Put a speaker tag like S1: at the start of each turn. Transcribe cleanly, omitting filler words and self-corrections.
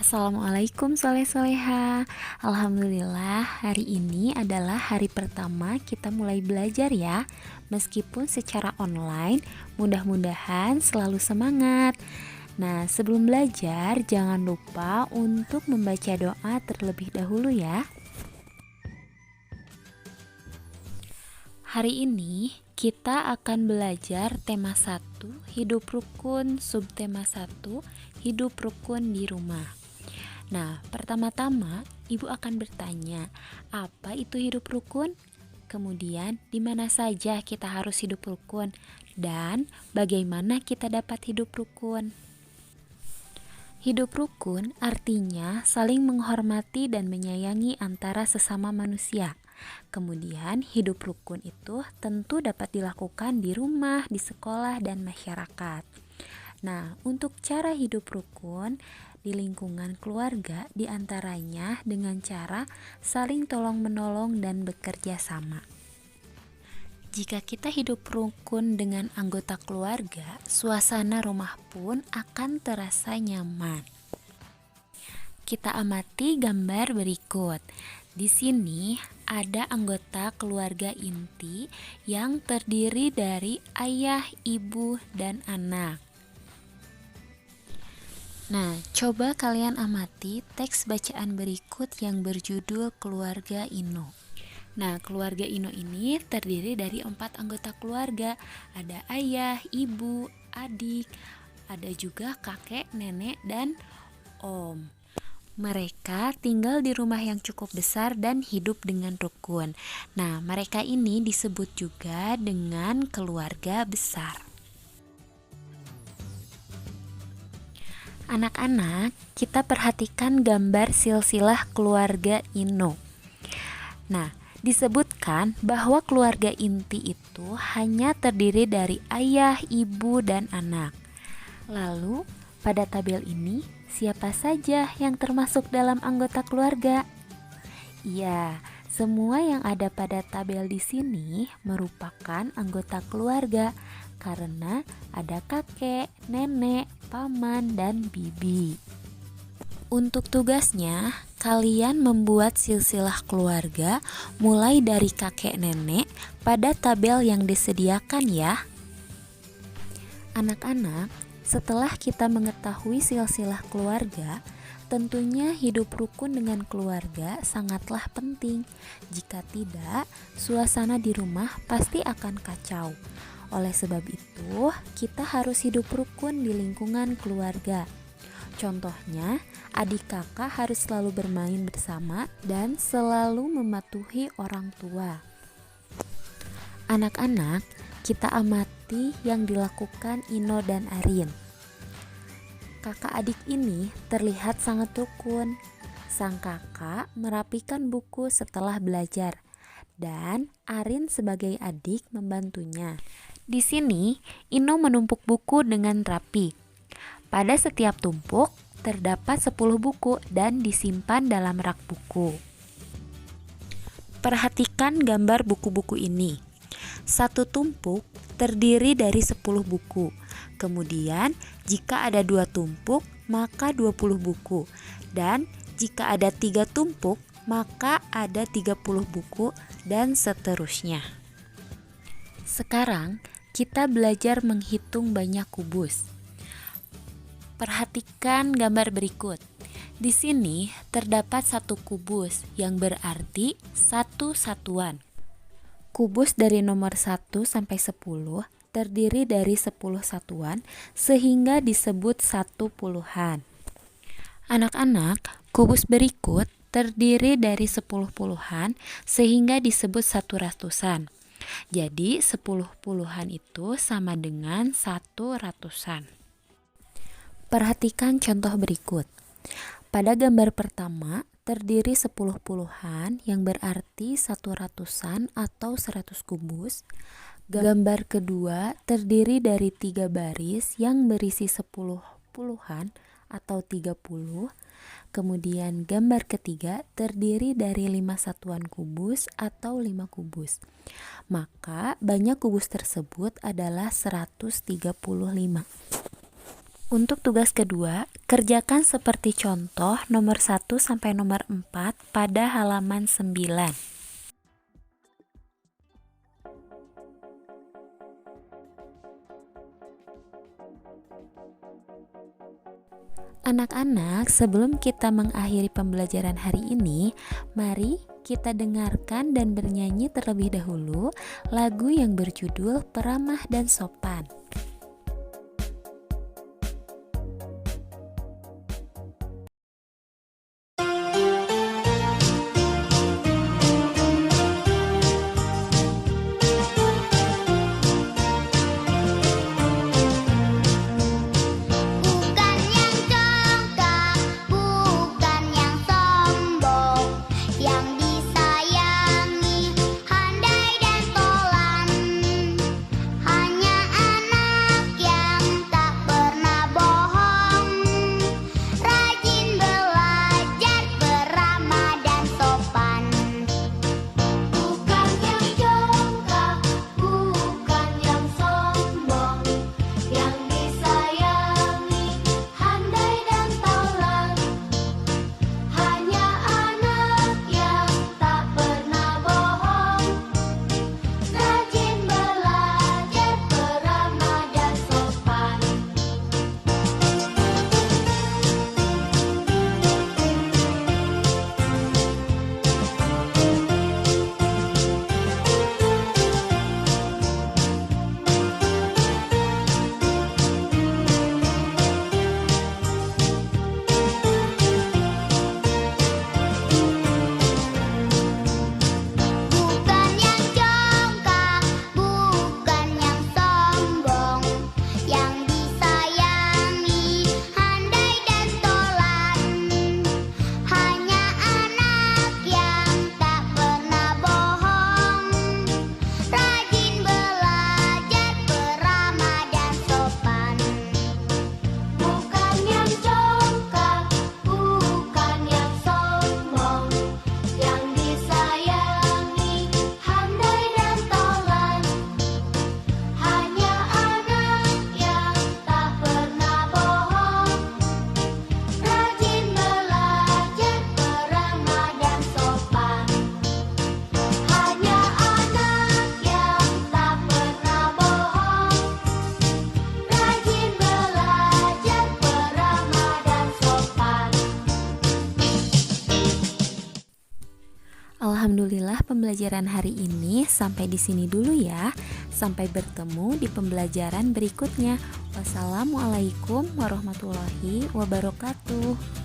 S1: Assalamualaikum soleh-soleha. Alhamdulillah hari ini adalah hari pertama kita mulai belajar ya. Meskipun secara online, mudah-mudahan selalu semangat. Nah, sebelum belajar jangan lupa untuk membaca doa terlebih dahulu ya. Hari ini kita akan belajar tema 1, hidup rukun, subtema 1, hidup rukun di rumah. Nah, pertama-tama Ibu akan bertanya, apa itu hidup rukun? Kemudian, di mana saja kita harus hidup rukun? Dan bagaimana kita dapat hidup rukun? Hidup rukun artinya saling menghormati dan menyayangi antara sesama manusia. Kemudian, hidup rukun itu tentu dapat dilakukan di rumah, di sekolah, dan masyarakat. Nah, untuk cara hidup rukun di lingkungan keluarga diantaranya dengan cara saling tolong-menolong dan bekerja sama. Jika kita hidup rukun dengan anggota keluarga, suasana rumah pun akan terasa nyaman. Kita amati gambar berikut. Di sini ada anggota keluarga inti yang terdiri dari ayah, ibu, dan anak. Nah, coba kalian amati teks bacaan berikut yang berjudul Keluarga Ino. Nah, keluarga Ino ini terdiri dari 4 anggota keluarga. Ada ayah, ibu, adik, ada juga kakek, nenek, dan om. Mereka tinggal di rumah yang cukup besar dan hidup dengan rukun. Nah, mereka ini disebut juga dengan keluarga besar. Anak-anak, kita perhatikan gambar silsilah keluarga Ino. Nah, disebutkan bahwa keluarga inti itu hanya terdiri dari ayah, ibu, dan anak. Lalu, pada tabel ini, siapa saja yang termasuk dalam anggota keluarga? Iya, semua yang ada pada tabel di sini merupakan anggota keluarga karena ada kakek, nenek, paman, dan bibi. Untuk tugasnya, kalian membuat silsilah keluarga mulai dari kakek nenek pada tabel yang disediakan ya. Anak-anak, setelah kita mengetahui silsilah keluarga, tentunya hidup rukun dengan keluarga sangatlah penting. Jika tidak, suasana di rumah pasti akan kacau. Oleh sebab itu, kita harus hidup rukun di lingkungan keluarga. Contohnya, adik kakak harus selalu bermain bersama dan selalu mematuhi orang tua. Anak-anak, kita amati yang dilakukan Ino dan Arin. Kakak adik ini terlihat sangat rukun. Sang kakak merapikan buku setelah belajar, dan Arin sebagai adik membantunya. Di sini, Ino menumpuk buku dengan rapi. Pada setiap tumpuk, terdapat 10 buku dan disimpan dalam rak buku. Perhatikan gambar buku-buku ini. Satu tumpuk terdiri dari 10 buku. Kemudian, jika ada 2 tumpuk, maka 20 buku. Dan jika ada 3 tumpuk, maka ada 30 buku dan seterusnya. Sekarang, kita belajar menghitung banyak kubus. Perhatikan gambar berikut. Di sini terdapat 1 kubus yang berarti 1 satuan. Kubus dari nomor 1 sampai 10 terdiri dari 10 satuan sehingga disebut 1 puluhan. Anak-anak, kubus berikut terdiri dari 10 puluhan sehingga disebut 1 ratusan. Jadi 10 puluhan itu sama dengan 1 ratusan. Perhatikan contoh berikut. Pada gambar pertama terdiri 10 puluhan yang berarti 1 ratusan atau 100 kubus. Gambar kedua terdiri dari 3 baris yang berisi 10 puluhan atau 30. Kemudian gambar ketiga terdiri dari 5 satuan kubus atau 5 kubus. Maka banyak kubus tersebut adalah 135. Untuk tugas kedua, kerjakan seperti contoh nomor 1 sampai nomor 4 pada halaman 9. Anak-anak, sebelum kita mengakhiri pembelajaran hari ini, mari kita dengarkan dan bernyanyi terlebih dahulu lagu yang berjudul Peramah dan Sopan.
S2: Bukan yang congkak, bukan yang sombong, yang disayangi, handai dan tolan. Hanya anak yang tak pernah bohong, rajin belajar, beramah dan sopan. Bukan yang congkak, bukan yang sombong, yang disayangi, handai dan tolan. Hanya anak yang tak pernah bohong, rajin belajar, beramah dan sopan. Bukan yang congkak, bukan yang sombong, yang disayangi, handai dan tolan. Hanya anak yang tak pernah bohong, rajin belajar, beramah dan sopan. Bukan yang congkak, bukan yang sombong, yang disayangi, handai dan tolan. Hanya anak yang tak pernah bohong, rajin belajar, beramah dan sopan. Hanya anak yang tak pernah bohong, rajin belajar, beramah dan sopan.
S1: Alhamdulillah, pembelajaran hari ini sampai di sini dulu ya. Sampai bertemu di pembelajaran berikutnya. Wassalamualaikum warahmatullahi wabarakatuh.